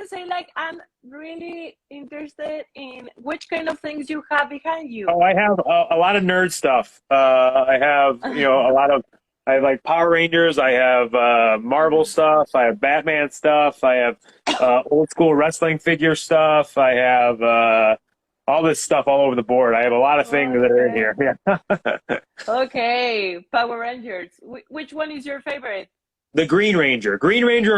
to say, like, I'm really interested in which kind of things you have behind you. Oh, I have a lot of nerd stuff. I have, I have like Power Rangers. I have Marvel stuff. I have Batman stuff. I have old school wrestling figure stuff. I have all this stuff all over the board. I have a lot of things that are in Okay. here. Yeah. Okay, Power Rangers. Which one is your favorite? The Green Ranger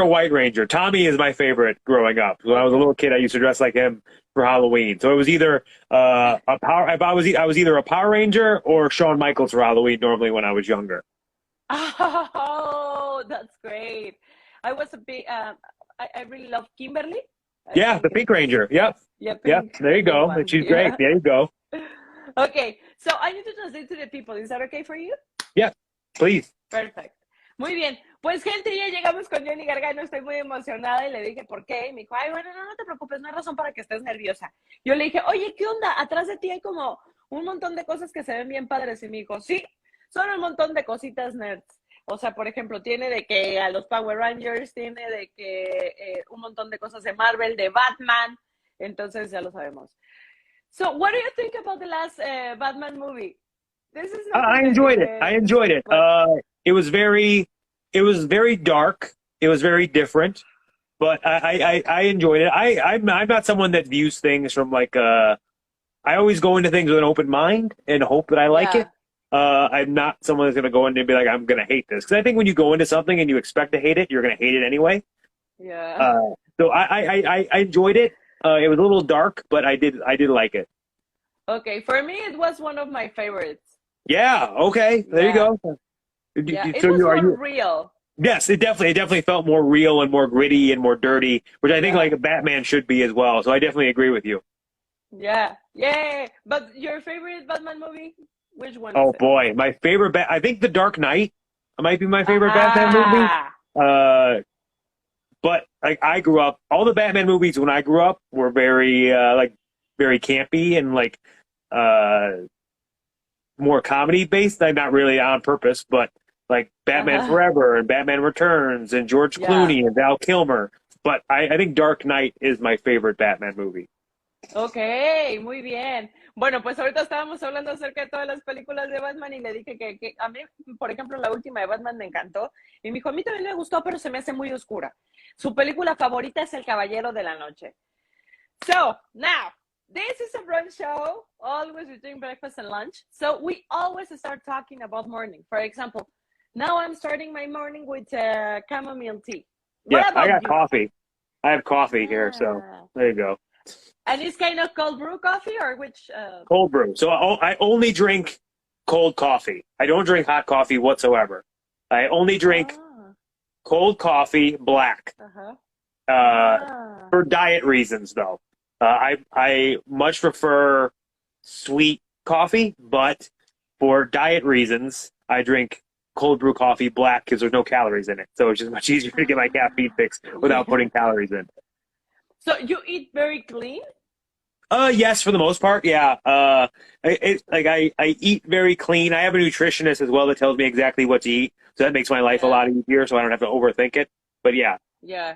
or White Ranger. Tommy is my favorite growing up. When I was a Okay. little kid, I used to dress like him for Halloween. So it was either a power. If I was either a Power Ranger or Shawn Michaels for Halloween. Normally when I was younger. Oh, that's great. I was a big, I really love Kimberly. I Yeah, the think Pink it was, Ranger. Yep, yeah, yep. Pink, There the you pink go. one. She's great. Yeah. There you go. Okay, so I need to translate to the people. Is that okay for you? Yeah, please. Perfect. Muy bien. Pues, gente, ya llegamos con Jenny Gargano. Estoy muy emocionada y le dije, ¿por qué? Y me dijo, ay, bueno, no, no te preocupes, no hay razón para que estés nerviosa. Yo le dije, oye, ¿qué onda? Atrás de ti hay como un montón de cosas que se ven bien padres. Y me dijo, sí, son un montón de cositas nerds. O sea, por ejemplo, tiene de que a los Power Rangers, tiene de que un montón de cosas de Marvel, de Batman. Entonces, ya lo sabemos. So, what do you think about the last Batman movie? This is I nothing enjoyed it. I enjoyed it. but It was it was very dark. It was very different, but I enjoyed it. I'm not someone that views things from like I always go into things with an open mind and hope that I like it. yeah, I'm not someone that's going to go in and be like, I'm going to hate this. Because I think when you go into something and you expect to hate it, you're going to hate it anyway. yeah. Uh, so I enjoyed it. It was a little dark, but I did like it. Okay, for me, it was one of my favorites. Yeah. Okay. There you Yeah, go. yeah. It So was are more you? real. Yes, it definitely felt more real and more gritty and more dirty, which I think Yeah, like a Batman should be as well. So I definitely agree with you. yeah, yeah. But your favorite Batman movie? Which one is Oh it? boy, my favorite I think The Dark Knight might be my favorite Batman movie. Ah, Uh, but like I grew up, all the Batman movies when I grew up were very very campy and like uh more comedy based. Like not really on purpose, but like Batman uh-huh. Forever and Batman Returns and George Yeah. Clooney and Val Kilmer. But I think Dark Knight is my favorite Batman movie. Ok, muy bien. Bueno, pues ahorita estábamos hablando acerca de todas las películas de Batman y le dije que a mí, por ejemplo, la última de Batman me encantó. Y me dijo, a mí también me gustó, pero se me hace muy oscura. Su película favorita es El Caballero de la Noche. So, now, this is a brunch show, always between breakfast and lunch. So we always start talking about morning. For example, now I'm starting my morning with chamomile tea. Yeah, What I about got you? coffee. I have coffee here, so Ah. there you go. And it's kind of cold brew coffee or which? Cold brew. So I only drink cold coffee. I don't drink hot coffee whatsoever. I only drink Ah, cold coffee black. uh-huh. Uh, Ah, for diet reasons, though. I much prefer sweet coffee, but for diet reasons, I drink cold brew coffee black because there's no calories in it. So it's just much easier to get my caffeine fix without yeah. putting calories in. So you eat very clean? Yes, for the most part, yeah. I eat very clean. I have a nutritionist as well that tells me exactly what to eat, so that makes my life a Yeah, lot easier, so I don't have to overthink it. But yeah, yeah.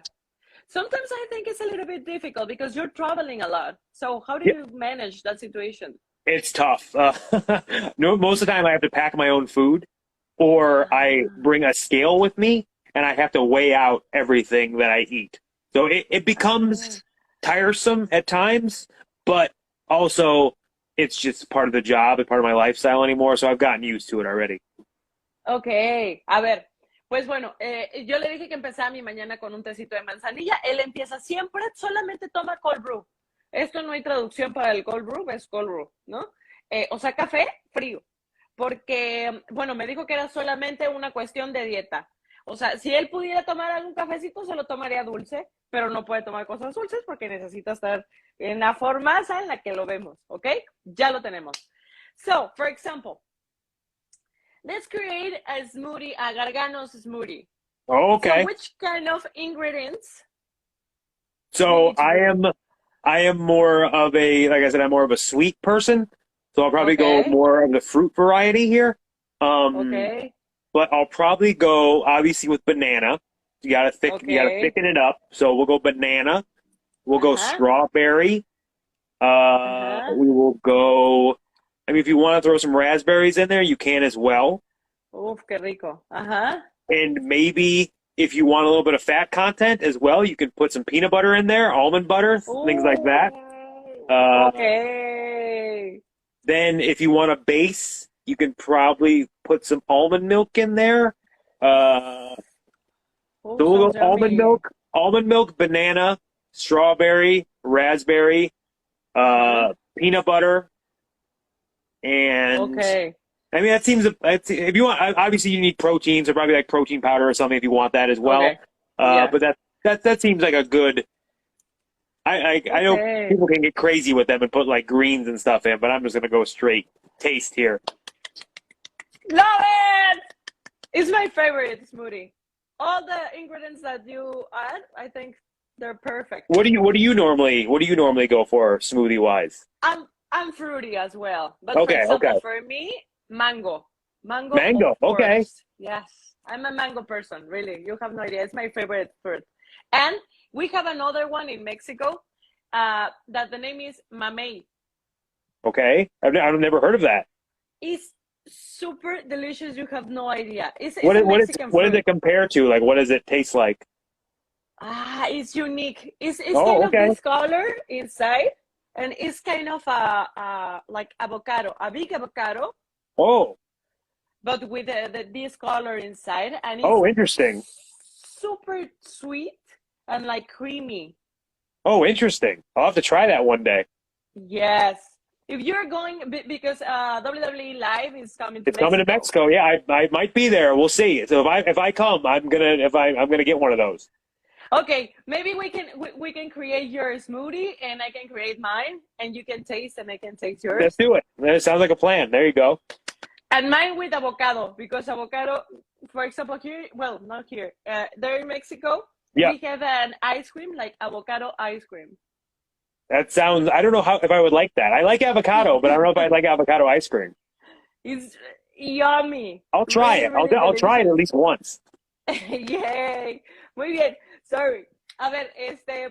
Sometimes I think it's a little bit difficult because you're traveling a lot. So how do yeah, you manage that situation? it's tough. No, most of the time I have to pack my own food, or I Ah, bring a scale with me, and I have to weigh out everything that I eat. So it ah. becomes tiresome at times, but also it's just part of the job and part of my lifestyle anymore. So I've gotten used to it already. Ok, a ver, pues bueno, yo le dije que empezaba mi mañana con un tecito de manzanilla. Él empieza siempre, solamente toma cold brew. Esto no hay traducción para el cold brew, es cold brew, ¿no? O sea, café frío. Porque, bueno, me dijo que era solamente una cuestión de dieta. O sea, si él pudiera tomar algún cafecito, se lo tomaría dulce, pero no puede tomar cosas dulces porque necesita estar en la formaza en la que lo vemos, ¿ok? Ya lo tenemos. So, for example, let's create a smoothie, a Gargano's smoothie. So Okay. which kind of ingredients we So need to bring? I am more of a like I said, I'm more of a sweet person. So I'll probably go Okay, more of the fruit variety here. Um, okay, but I'll probably go obviously with banana. You gotta okay, thicken it up. So we'll go banana. We'll go Ajá, strawberry. ajá. We will go. I mean, if you want to throw some raspberries in there, you can as well. Uf, qué rico. Ajá. And maybe if you want a little bit of fat content as well, you can put some peanut butter in there, almond butter, things like that. Ok. Then if you want a base, you can probably put some almond milk in there. Uh, so we'll Sounds go yummy. almond milk, banana, strawberry, raspberry, Ajá. peanut butter, and Ok. I mean that seems if you want. Obviously, you need protein, so probably like protein powder or something if you want that as well. Ok. Yeah. But that seems like a good. I Ok. know people can get crazy with them and put like greens and stuff in, but I'm just gonna go straight taste here. Love it! It's my favorite smoothie. All the ingredients that you add, I think they're perfect. What do you normally go for smoothie wise? I'm fruity as well. But for Okay, example, okay. for me, mango. Mango, of Mango. Okay. course. Yes. I'm a mango person, really. You have no idea. It's my favorite fruit. And we have another one in Mexico that the name is mamey. Okay. I've never heard of that. It's super delicious. You have no idea. It's a Mexican What does fruit. it compare to? Like what does it taste like? It's unique. It's kind Oh, of okay. this color inside, and it's kind of a like avocado, a big avocado, Oh. but with this color inside, and it's Oh, interesting. super sweet and like creamy. Oh, interesting. I'll have to try that one day. Yes. If you're going, because WWE Live is coming to It's coming to Mexico. Mexico. Yeah, I might be there. We'll see. So if I come, I'm gonna get one of those. Okay, maybe we can create your smoothie, and I can create mine, and you can taste, and I can taste Let's yours. do it. That sounds like a plan. There you go. And mine with avocado, because avocado, for example, here, well, not here, there in Mexico, Yeah. we have an ice cream, like avocado ice cream. That sounds. I don't know how if I would like that. I like avocado, but I don't know if I'd like avocado ice cream. It's yummy, I'll try really, it. really I'll try it at delicious. least once. Yay, muy bien, sorry. A ver,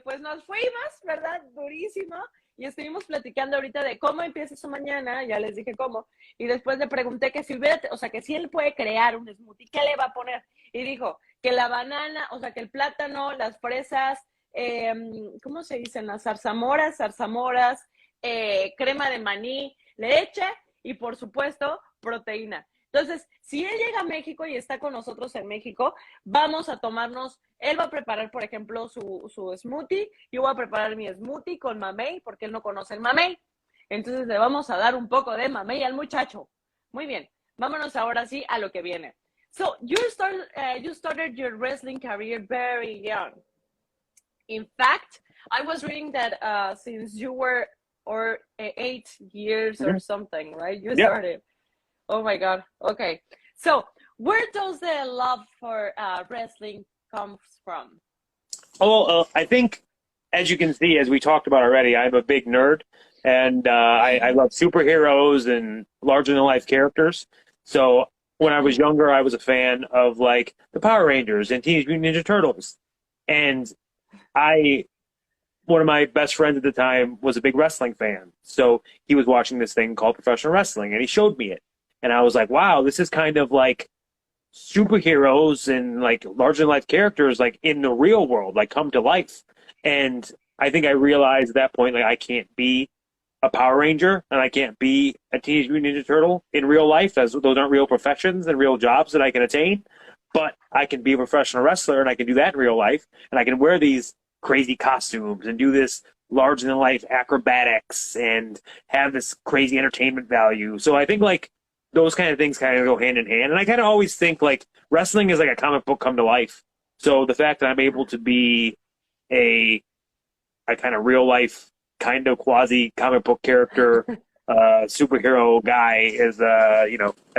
pues nos fuimos, ¿verdad? Durísimo. Y estuvimos platicando ahorita de cómo empieza su mañana, ya les dije cómo, y después le pregunté que si hubiera, o sea, que si él puede crear un smoothie, ¿qué le va a poner? Y dijo que la banana, o sea, que el plátano, las fresas, eh, ¿cómo se dicen? Las zarzamoras, crema de maní, leche y por supuesto proteína. Entonces, si él llega a México y está con nosotros en México, vamos a tomarnos, él va a preparar, por ejemplo, su smoothie, yo voy a preparar mi smoothie con mamey, porque él no conoce el mamey. Entonces le vamos a dar un poco de mamey al muchacho. Muy bien, vámonos ahora sí a lo que viene. So, you started your wrestling career very young. In fact, I was reading that since you were 8 years or Mhm. something, right? You Yep. started. Oh my God. Okay. So, where does the love for wrestling comes from? Oh, I think, as you can see, as we talked about already, I'm a big nerd, and I love superheroes and larger than life characters. So when I was younger, I was a fan of like the Power Rangers and Teenage Mutant Ninja Turtles, and I one of my best friends at the time was a big wrestling fan. So he was watching this thing called professional wrestling, and he showed me it, and I was like, wow, this is kind of like superheroes and like larger than life characters like in the real world like come to life. And I think I realized at that point like I can't be a Power Ranger and I can't be a Teenage Mutant Ninja Turtle in real life, as those aren't real professions and real jobs that I can attain. But I can be a professional wrestler and I can do that in real life, and I can wear these crazy costumes and do this larger than life acrobatics and have this crazy entertainment value. So I think like those kind of things kind of go hand in hand. And I kind of always think like wrestling is like a comic book come to life. So the fact that I'm able to be a a kind of real life kind of quasi comic book character superhero guy is I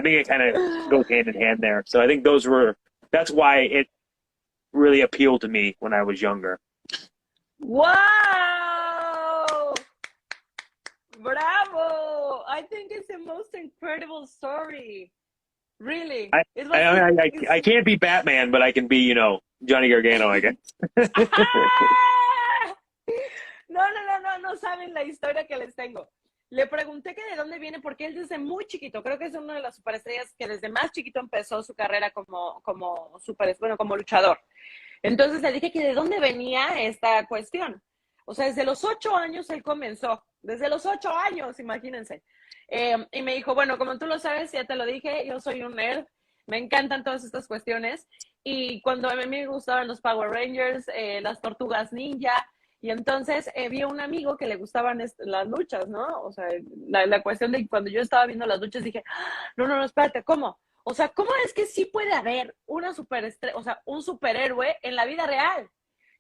think it kind of goes hand in hand there. So I think that's why it really appealed to me when I was younger. Wow! Bravo! I think it's the most incredible story. Really. I It I was I, I it's I can't be Batman, but I can be Johnny Gargano, I guess. ah! no saben la historia que les tengo. Le pregunté que de dónde viene, porque él desde muy chiquito, creo que es una de las superestrellas que desde más chiquito empezó su carrera como luchador. Entonces le dije que de dónde venía esta cuestión. O sea, desde los 8 años él comenzó. Desde los 8 años, imagínense. Y me dijo, bueno, como tú lo sabes, ya te lo dije, yo soy un nerd. Me encantan todas estas cuestiones. Y cuando a mí me gustaban los Power Rangers, las tortugas ninja, y entonces vi a un amigo que le gustaban las luchas, ¿no? O sea, la cuestión de cuando yo estaba viendo las luchas dije, no, no, no, espérate, ¿cómo? O sea, ¿cómo es que sí puede haber una superestrella, o sea, un superhéroe en la vida real?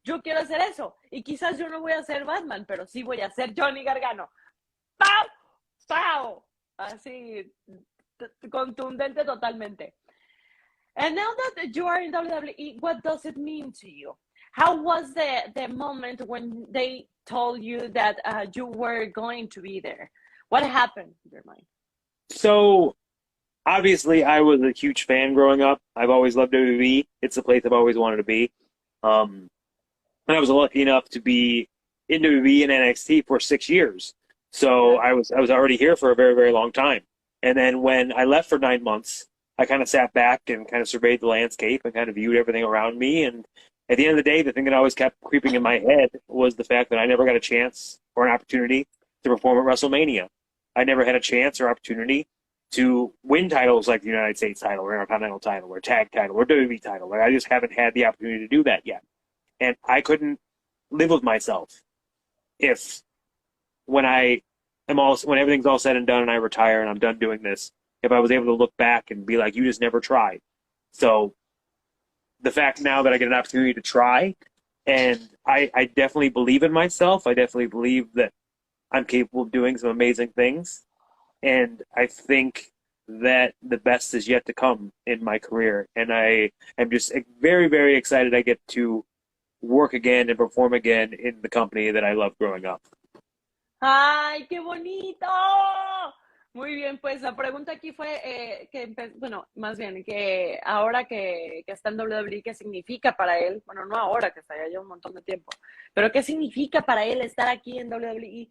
Yo quiero hacer eso. Y quizás yo no voy a ser Batman, pero sí voy a ser Johnny Gargano. ¡Pau! ¡Pau! Así, contundente totalmente. And now that you are in WWE, what does it mean to you? How was the moment when they told you that you were going to be there? What happened in your mind? So obviously, I was a huge fan growing up. I've always loved WWE. It's the place I've always wanted to be. Um, and I was lucky enough to be in WWE and NXT for 6 years. So Yeah. I was already here for a very, very long time. And then when I left for 9 months, I kind of sat back and kind of surveyed the landscape and kind of viewed everything around me. And at the end of the day, the thing that always kept creeping in my head was the fact that I never got a chance or an opportunity to perform at WrestleMania. I never had a chance or opportunity to win titles like the United States title or Intercontinental title or tag title or WWE title. Like I just haven't had the opportunity to do that yet. And I couldn't live with myself if when everything's all said and done and I retire and I'm done doing this, if I was able to look back and be like, you just never tried. So the fact now that I get an opportunity to try, and I definitely believe in myself. I definitely believe that I'm capable of doing some amazing things. And I think that the best is yet to come in my career. And I am just very, very excited I get to work again and perform again in the company that I loved growing up. ¡Ay, qué bonito! Muy bien, pues la pregunta aquí fue bueno, más bien, que ahora que está en WWE, ¿qué significa para él? Bueno, no ahora, que está ya un montón de tiempo, pero ¿qué significa para él estar aquí en WWE?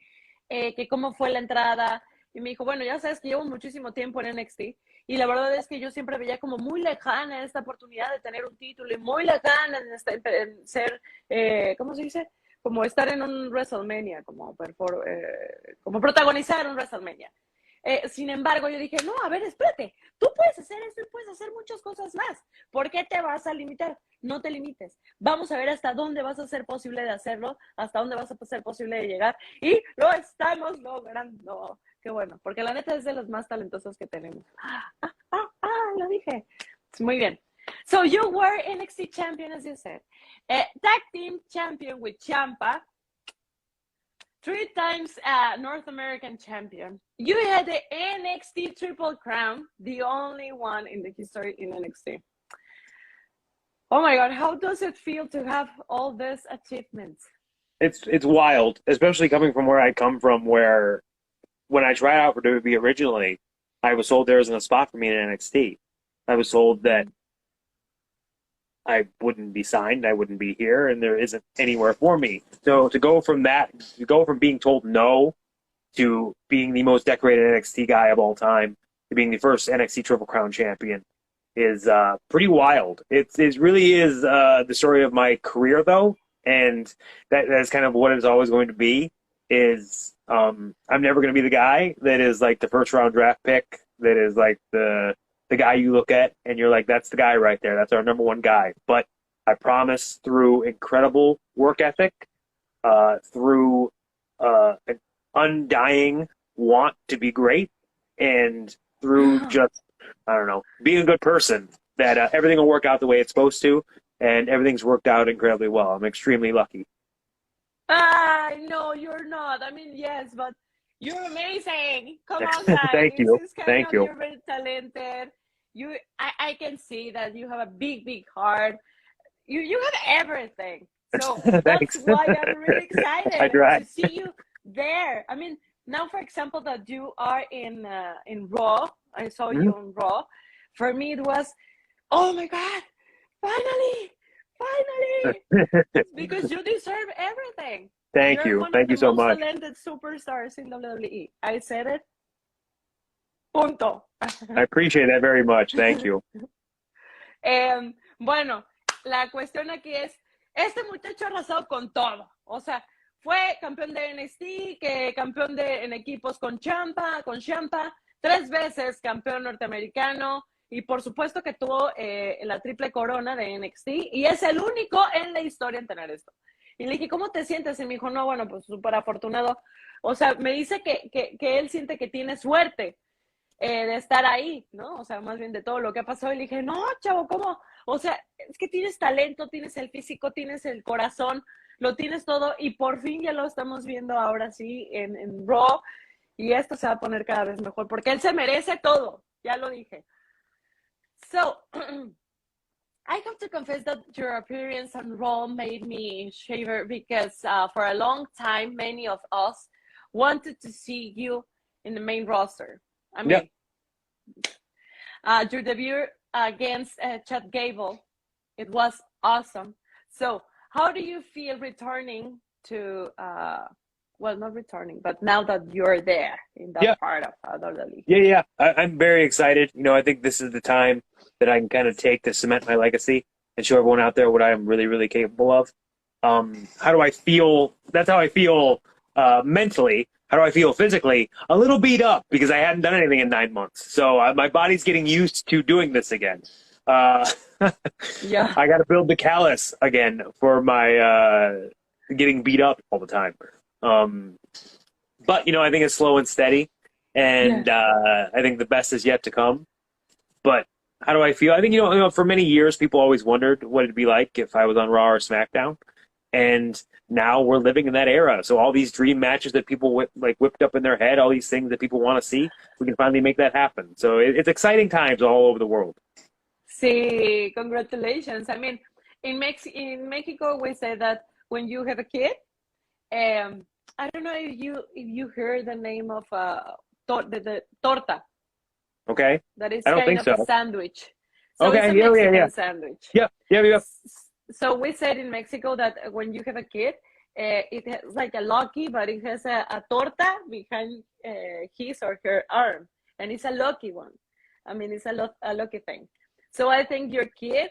Que cómo fue la entrada. Y me dijo, bueno, ya sabes que llevo muchísimo tiempo en NXT y la verdad es que yo siempre veía como muy lejana esta oportunidad de tener un título y muy lejana en ser, ¿cómo se dice? Como estar en un WrestleMania, como protagonizar un WrestleMania. Sin embargo, yo dije, no, a ver, espérate, tú puedes hacer esto y puedes hacer muchas cosas más. ¿Por qué te vas a limitar? No te limites. Vamos a ver hasta dónde vas a ser posible de hacerlo, hasta dónde vas a ser posible de llegar. Y lo estamos logrando. Qué bueno, porque la neta es de los más talentosos que tenemos. Lo dije. Muy bien. So you were NXT champion, as you said. Tag team champion with Ciampa. 3 times North American champion. You had the NXT Triple Crown, the only one in the history in NXT. Oh my God, how does it feel to have all these achievements? It's wild, especially coming from where I come from, where when I tried out for WWE originally, I was told there wasn't a spot for me in NXT. I was told that I wouldn't be signed, I wouldn't be here, and there isn't anywhere for me. So to go from being told no to being the most decorated NXT guy of all time to being the first NXT Triple Crown champion is pretty wild. It really is the story of my career, though, and that's kind of what it's always going to be. I'm never going to be the guy that is like the first round draft pick, that is like the guy you look at and you're like, that's the guy right there. That's our number one guy. But I promise through incredible work ethic, through an undying want to be great, and through just, I don't know, being a good person, that everything will work out the way it's supposed to, and everything's worked out incredibly well. I'm extremely lucky. No, you're not. I mean, yes, but you're amazing. Come on, guys. Thank you. This is kind Thank of, you. you're very talented. I can see that you have a big, big heart. You have everything. So that's Thanks. why I'm really I excited tried. to see you there. I mean, now, for example, that you are in Raw. I saw you on Raw. For me, it was, oh my God, finally, because you deserve everything. Thank You're you. one of Thank the you so most much. talented superstars in WWE. I said it. Punto. I appreciate that very much. Thank you. Bueno, la cuestión aquí es, este muchacho ha arrasado con todo. O sea, fue campeón de NXT, que campeón en equipos con Ciampa, 3 veces campeón norteamericano, y por supuesto que tuvo la triple corona de NXT, y es el único en la historia en tener esto. Y le dije, ¿cómo te sientes? Y me dijo, no, bueno, pues súper afortunado. O sea, me dice que él siente que tiene suerte de estar ahí, ¿no? O sea, más bien de todo lo que ha pasado. Y le dije, no, chavo, ¿cómo? O sea, es que tienes talento, tienes el físico, tienes el corazón, lo tienes todo, y por fin ya lo estamos viendo ahora sí en Raw, y esto se va a poner cada vez mejor, porque él se merece todo, ya lo dije. So, I have to confess that your appearance on Raw made me shiver because for a long time, many of us wanted to see you in the main roster. I mean, your debut against Chad Gable, it was awesome. So, how do you feel returning to, well, not returning, but now that you're there in that part of WWE? Yeah. I'm very excited. You know, I think this is the time that I can kind of take to cement my legacy and show everyone out there what I am really, really capable of. How do I feel? That's how I feel mentally. How do I feel physically? A little beat up because I hadn't done anything in 9 months. So my body's getting used to doing this again. Yeah. I got to build the callus again for my getting beat up all the time. But, you know, I think it's slow and steady. And I think the best is yet to come. But how do I feel? I think, you know, for many years, people always wondered what it'd be like if I was on Raw or SmackDown. And now we're living in that era. So all these dream matches that people whipped up in their head, all these things that people want to see, we can finally make that happen. So it's exciting times all over the world. Sí, congratulations. I mean, in Mexico, we say that when you have a kid, I don't know if you heard the name of the torta. Okay. That is I don't kind think of so. a sandwich. So Okay. it's a Mexican sandwich. Yeah. So we said in Mexico that when you have a kid, it has like a lucky, but it has a torta behind his or her arm, and it's a lucky one. I mean, it's a lucky thing. So I think your kid,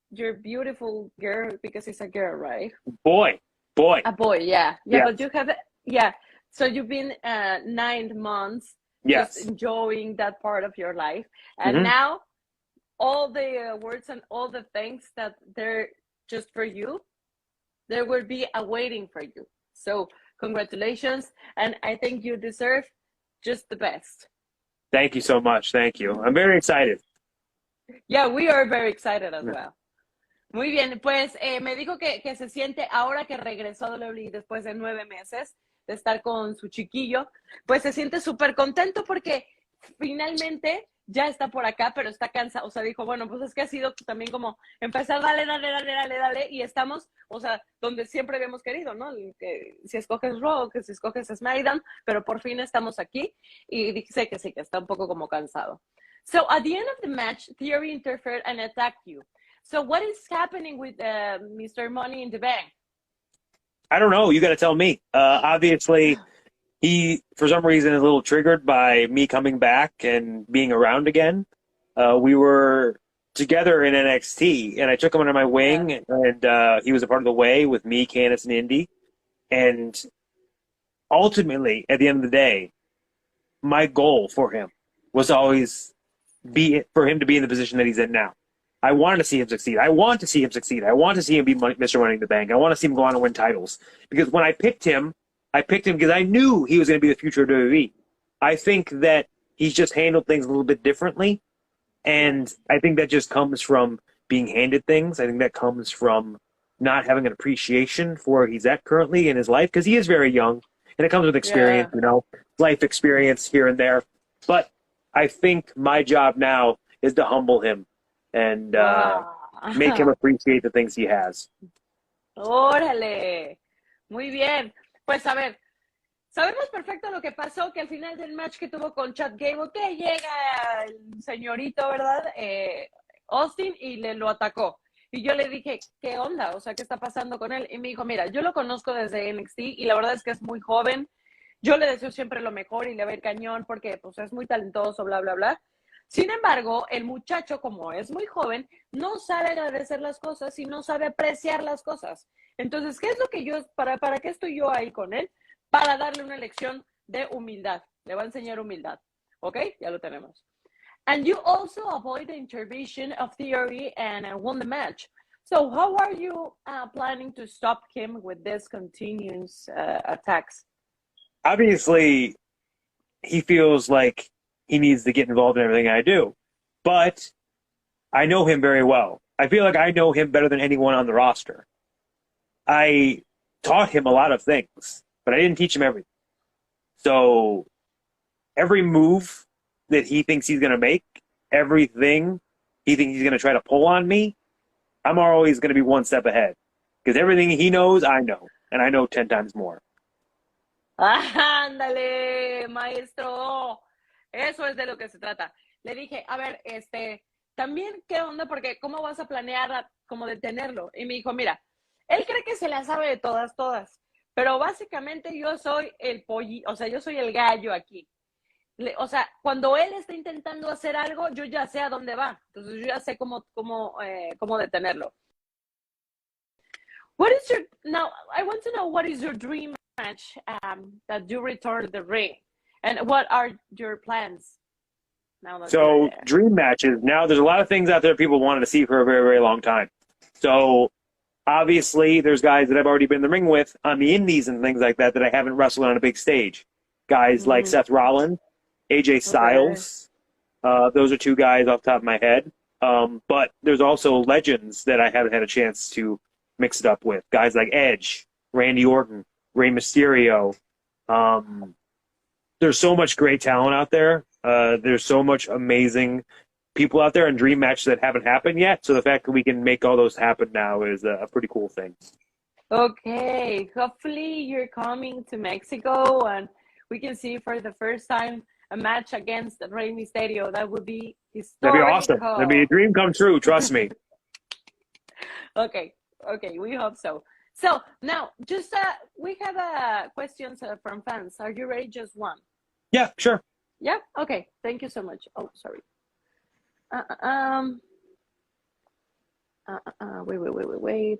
your beautiful girl, because it's a girl, right? Boy. A boy, yeah. Yes. But you have, so you've been 9 months Yes. just enjoying that part of your life. And now all the words and all the things that they're just for you, they will be awaiting for you. So congratulations. And I think you deserve just the best. Thank you so much. Thank you. I'm very excited. Yeah, we are very excited as well. Muy bien, pues me dijo que se siente ahora que regresó a WWE después de 9 meses de estar con su chiquillo, pues se siente súper contento porque finalmente ya está por acá, pero está cansado. O sea, dijo, bueno, pues es que ha sido también como empezar, dale, y estamos, o sea, donde siempre habíamos querido, ¿no? Que si escoges Raw, que si escoges SmackDown, pero por fin estamos aquí y dice que sí, que está un poco como cansado. So, at the end of the match, Theory interfered and attacked you. So what is happening with Mr. Money in the Bank? I don't know. You got to tell me. Obviously, he, for some reason, is a little triggered by me coming back and being around again. We were together in NXT, and I took him under my wing, and he was a part of the way with me, Candice, and Indy. And ultimately, at the end of the day, my goal for him was always for him to be in the position that he's in now. I wanted to see him succeed. I want to see him succeed. I want to see him be Mr. Money in the Bank. I want to see him go on and win titles. Because when I picked him because I knew he was going to be the future of WWE. I think that he's just handled things a little bit differently. And I think that just comes from being handed things. I think that comes from not having an appreciation for where he's at currently in his life. Because he is very young. And it comes with experience, you know, life experience here and there. But I think my job now is to humble him and make him appreciate the things he has. ¡Órale! Muy bien. Pues a ver, sabemos perfecto lo que pasó, que al final del match que tuvo con Chad Gable, que llega el señorito, ¿verdad? Austin, y lo atacó. Y yo le dije, ¿qué onda? O sea, ¿qué está pasando con él? Y me dijo, mira, yo lo conozco desde NXT y la verdad es que es muy joven. Yo le deseo siempre lo mejor y le va a ir cañón porque pues es muy talentoso, bla, bla, bla. Sin embargo, el muchacho, como es muy joven, no sabe agradecer las cosas y no sabe apreciar las cosas. Entonces, ¿qué es lo que para qué estoy yo ahí con él? Para darle una lección de humildad. Le va a enseñar humildad. ¿Ok? Ya lo tenemos. And you also avoid the intervention of theory and won the match. So how are you planning to stop him with this continuous attacks? Obviously, he feels like he needs to get involved in everything I do, but I know him very well. I feel like I know him better than anyone on the roster. I taught him a lot of things, but I didn't teach him everything. So every move that he thinks he's going to make, everything he thinks he's going to try to pull on me, I'm always going to be one step ahead. Because everything he knows, I know. And I know 10 times more. Ándale, maestro. Eso es de lo que se trata. Le dije, a ver, también, ¿qué onda? Porque ¿cómo vas a planear como detenerlo? Y me dijo, mira, él cree que se la sabe de todas, todas. Pero básicamente yo soy el pollo, o sea, yo soy el gallo aquí. O sea, cuando él está intentando hacer algo, yo ya sé a dónde va. Entonces yo ya sé cómo detenerlo. What is your, now, I want to know what is your dream match that you return to the ring? And what are your plans now that you're So, there? dream matches. Now, there's a lot of things out there people wanted to see for a very, very long time. So, obviously, there's guys that I've already been in the ring with on the indies and things like that that I haven't wrestled on a big stage. Guys like Seth Rollins, AJ Styles. Those are two guys off the top of my head. But there's also legends that I haven't had a chance to mix it up with. Guys like Edge, Randy Orton, Rey Mysterio. There's so much great talent out there. There's so much amazing people out there in dream matches that haven't happened yet. So the fact that we can make all those happen now is a pretty cool thing. Okay, hopefully you're coming to Mexico and we can see for the first time a match against Rey Mysterio. That would be That'd be historical. awesome. That'd be a dream come true. Trust me. Okay, we hope so. So now, just we have questions from fans. Are you ready? Just one. Yeah, sure. Yeah. Okay. Thank you so much. Oh, sorry. Wait.